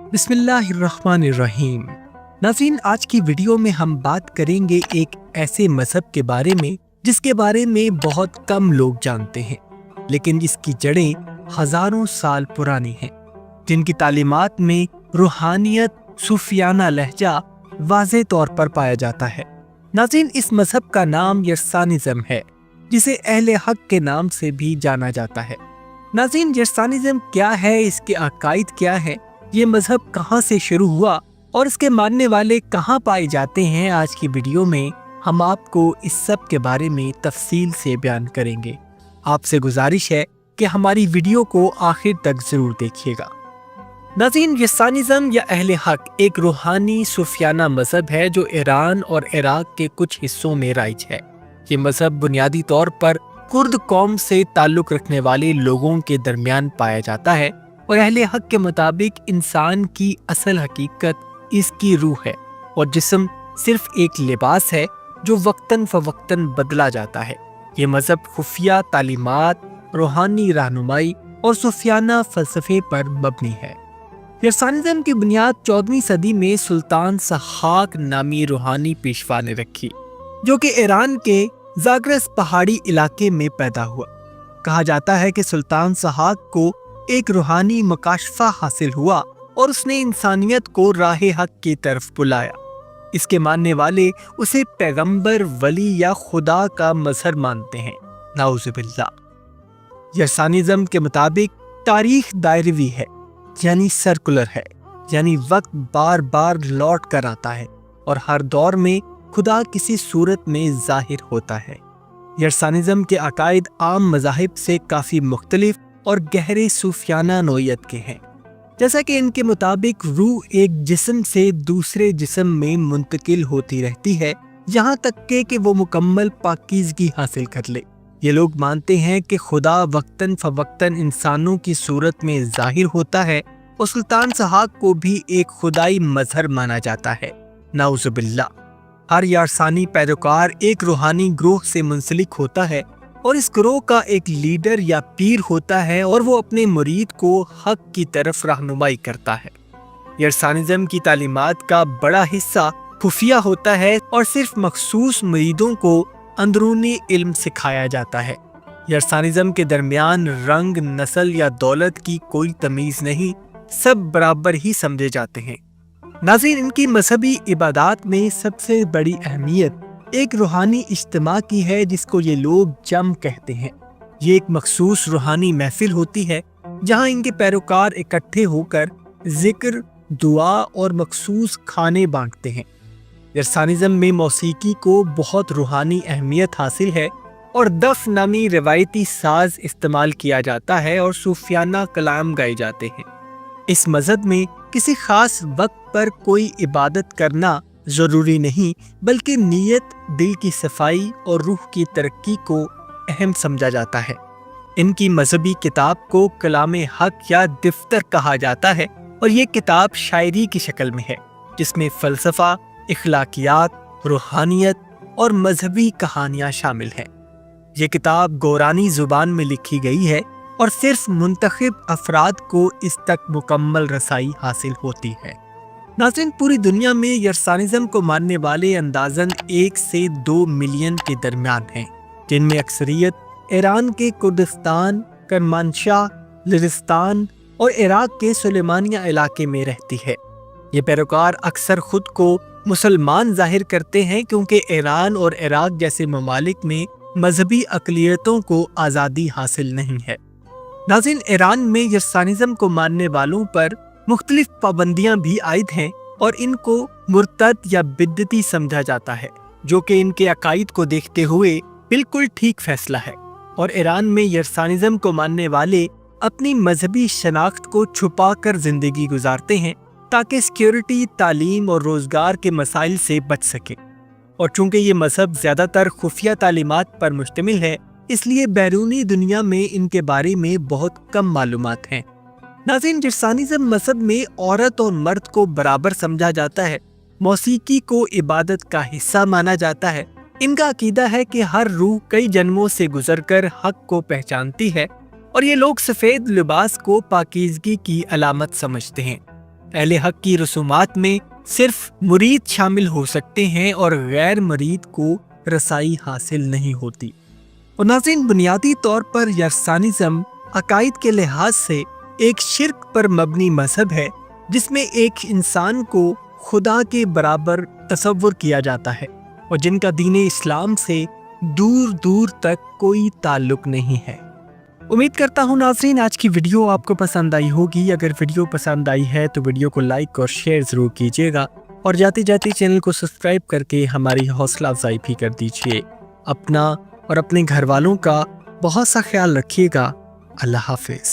बिस्मिल्लाहिर्रहमानिर्रहीम। नाज़रीन, आज की वीडियो में हम बात करेंगे एक ऐसे मज़हब के बारे में जिसके बारे में बहुत कम लोग जानते हैं, लेकिन जिसकी जड़ें हज़ारों साल पुरानी हैं, जिनकी तालीमात में रूहानियत, सूफियाना लहजा वाज़े तौर पर पाया जाता है। नाज़रीन, इस मज़हब का नाम यरसानिज़्म है, जिसे अहले हक के नाम से भी जाना जाता है। नाज़रीन, यरसानिज़्म क्या है, इसके अकायद क्या है, ये मज़हब कहाँ से शुरू हुआ और इसके मानने वाले कहाँ पाए जाते हैं, आज की वीडियो में हम आपको इस सब के बारे में तफसील से बयान करेंगे। आपसे गुजारिश है कि हमारी वीडियो को आखिर तक ज़रूर देखिएगा। नाज़रीन, यरसानिज़्म या अहले हक एक रूहानी सूफियाना मज़हब है जो ईरान और इराक के कुछ हिस्सों में राइज है। ये मज़हब बुनियादी तौर पर कुर्द कौम से ताल्लुक़ रखने वाले लोगों के दरमियान पाया जाता है और अहले हक के मुताबिक इंसान की असल हकीकत इसकी रूह है और जिस्म सिर्फ एक लिबास है जो वक्तन फवक्तन बदला जाता है। ये मज़हब खुफिया तालीमात, रूहानी रहनुमाई और सूफियाना फ़लसफ़े पर मबनी है। यरसानिज़्म की बुनियाद 14वीं सदी में सुल्तान सहाक नामी रूहानी पेशवा ने रखी, जो कि ईरान के ज़ाग्रस पहाड़ी इलाके में पैदा हुआ। कहा जाता है कि सुल्तान सहाक को एक रूहानी मकाशफा हासिल हुआ और उसने इंसानियत को राह हक की तरफ बुलाया। इसके मानने वाले उसे पैगंबर, वली या खुदा का मजहर मानते हैं। नाउज़ुबिल्लाह। यरसानिज़्म के मुताबिक तारीख दायरवी है, यानी सर्कुलर है, यानी वक्त बार बार लौट कर आता है और हर दौर में खुदा किसी सूरत में जाहिर होता है। यरसानिज़्म के अकायद आम मज़ाहिब से काफ़ी मुख्तलिफ और गहरे सूफियाना नोयत के हैं। जैसा कि इनके मुताबिक रूह एक जिस्म से दूसरे जिस्म में मुंतकिल होती रहती है, यहाँ तक कि वो मुकम्मल पाकीज़गी हासिल कर ले। ये लोग मानते हैं कि खुदा वक्तन फवक्तन इंसानों की सूरत में जाहिर होता है और सुल्तान सहाक को भी एक खुदाई मजहर माना जाता है। नाउज़ुबिल्लाह। हर यरसानी पैरोकार एक रूहानी ग्रोह से मुंसलिक होता है और इस ग्रोह का एक लीडर या पीर होता है और वो अपने मुरीद को हक की तरफ रहनुमाई करता है। यरसानिज़्म की तालीमात का बड़ा हिस्सा खुफिया होता है और सिर्फ मखसूस मुरीदों को अंदरूनी इल्म सिखाया जाता है। यरसानिज़्म के दरमियान रंग, नस्ल या दौलत की कोई तमीज़ नहीं, सब बराबर ही समझे जाते हैं। नाज़रीन, इनकी मजहबी इबादात में सबसे बड़ी अहमियत एक रूहानी इज्तिमा की है, जिसको ये लोग जम कहते हैं। ये एक मखसूस रूहानी महफिल होती है जहाँ इनके पैरोकार इकट्ठे होकर जिक्र, दुआ और मखसूस खाने बांटते हैं। यरसानिज़्म में मौसीकी को बहुत रूहानी अहमियत हासिल है और दफ नामी रिवायती साज इस्तेमाल किया जाता है और सूफियाना कलाम गाए जाते हैं। इस मज़हब में किसी खास वक्त पर कोई इबादत करना ज़रूरी नहीं, बल्कि नीयत, दिल की सफाई और रूह की तरक्की को अहम समझा जाता है। इनकी मजहबी किताब को कलामे हक या दिफ्तर कहा जाता है और ये किताब शायरी की शक्ल में है, जिसमें फ़लसफ़ा, इखलाकियात, रूहानियत और मजहबी कहानियाँ शामिल हैं। ये किताब गोरानी ज़ुबान में लिखी गई है और सिर्फ मुंतखब अफराद को इस तक मुकम्मल रसाई हासिल होती है। नाज़रीन, पूरी दुनिया में यरसानिज़्म को मानने वाले अंदाज़न 1 से 2 मिलियन के दरमियान हैं, जिनमें अक्सरियत ईरान के कुर्दिस्तान, करमानशाह, लिरिस्तान और इराक के सुलेमानिया इलाके में रहती है। ये पैरोकार अक्सर खुद को मुसलमान जाहिर करते हैं क्योंकि ईरान और इराक जैसे ममालिक में मजहबी अक़लियतों को आज़ादी हासिल नहीं है। नाज़रीन, ईरान में यरसानिज़्म को मानने वालों पर मुख्तलिफ पाबंदियां भी आयद हैं और इनको मुर्तद या बिद्दती समझा जाता है, जो कि इनके अकायद को देखते हुए बिल्कुल ठीक फैसला है। और ईरान में यरसानिज़्म को मानने वाले अपनी मजहबी शनाख्त को छुपा कर जिंदगी गुजारते हैं ताकि सिक्योरिटी, तालीम और रोज़गार के मसाइल से बच सके। और चूँकि ये मजहब ज़्यादातर खुफिया तालीमात पर मुश्तमिल है, इसलिए बैरूनी दुनिया में इनके बारे में बहुत कम मालूमात हैं। नाज़रीन, यरसानिज़्म मज़हब में औरत और मर्द को बराबर समझा जाता है, मौसीकी को इबादत का हिस्सा माना जाता है। इनका अकीदा है कि हर रूह कई जन्मों से गुजरकर हक को पहचानती है और ये लोग सफ़ेद लिबास को पाकीज़गी की अलामत समझते हैं। اہل حق کی رسومات میں صرف مرید شامل ہو سکتے ہیں اور غیر مرید کو رسائی حاصل نہیں ہوتی۔ اور ناظرین، بنیادی طور پر یرسانزم عقائد کے لحاظ سے ایک شرک پر مبنی مذہب ہے، جس میں ایک انسان کو خدا کے برابر تصور کیا جاتا ہے اور جن کا دین اسلام سے دور دور تک کوئی تعلق نہیں ہے۔ امید کرتا ہوں ناظرین آج کی ویڈیو آپ کو پسند آئی ہوگی۔ اگر ویڈیو پسند آئی ہے تو ویڈیو کو لائک اور شیئر ضرور کیجیے گا، اور جاتے جاتے چینل کو سبسکرائب کر کے ہماری حوصلہ افزائی بھی کر دیجیے۔ اپنا اور اپنے گھر والوں کا بہت سا خیال رکھیے گا۔ اللہ حافظ۔